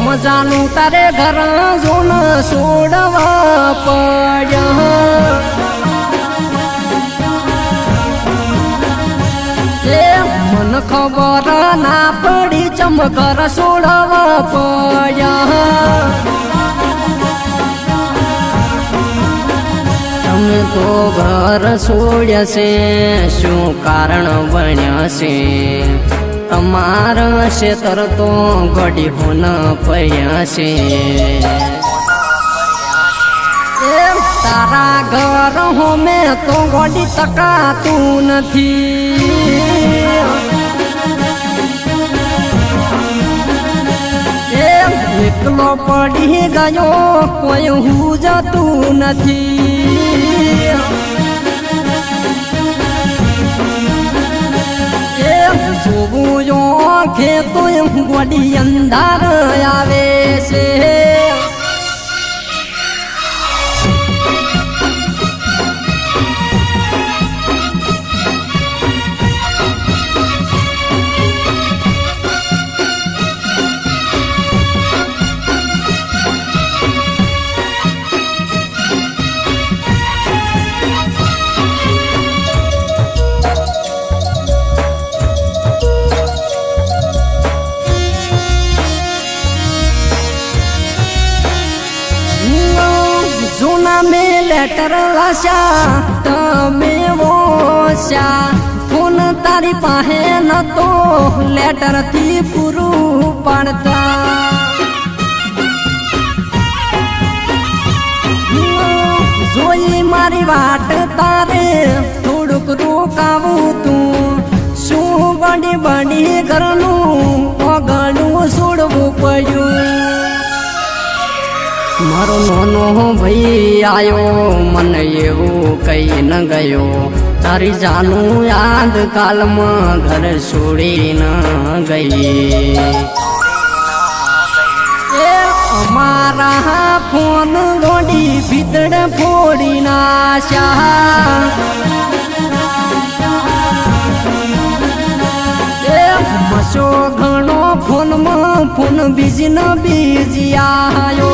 સમજાનું તારે ઘર જોન છોડવા પડ્યા મન ખબર ના પડી ચમ ઘર છોડવા પડ્યા તમે તો ઘર છોડ્યા છે શું કારણ બન્યા છે તમારા ક્ષેત્ર તો ઘડી હોન પડ્યા છે તારા ઘર હોમે તો ઘડી તકાતું નથી એકલો પડી ગયો કોઈ હું જતું નથી જોવું જો ખેતો ગોડી અંધાર આવે છે में लेटर लाशा तमे वोशा फोन तारी पाहे न तो लेटर थी पूरू पड़ता जोई मारी वाट तारे थोड़ुक रोकावू तू शू बड़ी बड़ी करनू ओगळू छोड़वू पड्यू मारो नोनो भाई आयो मन एवं कई न गयो तारी जानू याद काल में घर छोड़ी न गई हमारा फोन गोडी भीतर फोड़ी नाशा मसो घणो फोन में फोन बीजी न बीजी आयो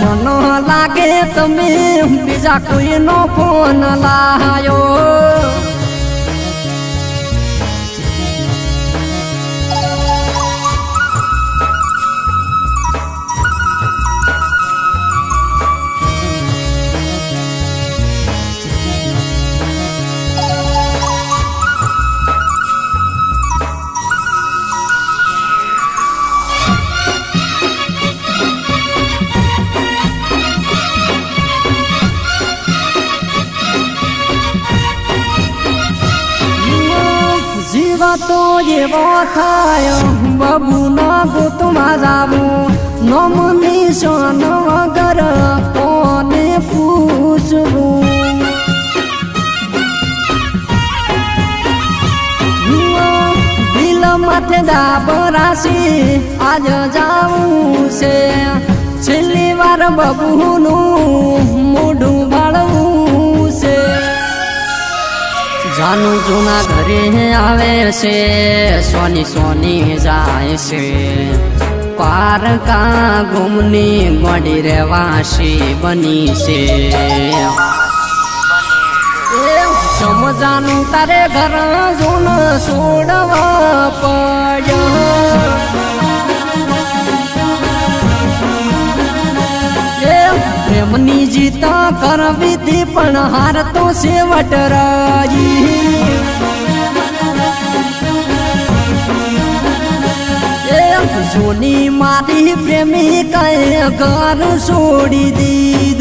मन लागे तमे बीजा कोई नो फोन लायो तो ये वो थायो बाबू ना गो तुमा जाबू नमनी सोन वगर कोने पूछबू दिल माथे दाबरासी आज जाऊं से छेल्ली वार बाबू नु मोढू भाड़ू से जानू जूना घरे आवे से सोनी सोनी जाए से पार का घूमनी बड़ी रेवासी बनी से समझानू तारे घर जोन छोड़वा पड्या प्रेमनी जीता करवी थी पण हार तो सेवट राजी सोनी मारी प्रेमी कहे घर छोड़ी दी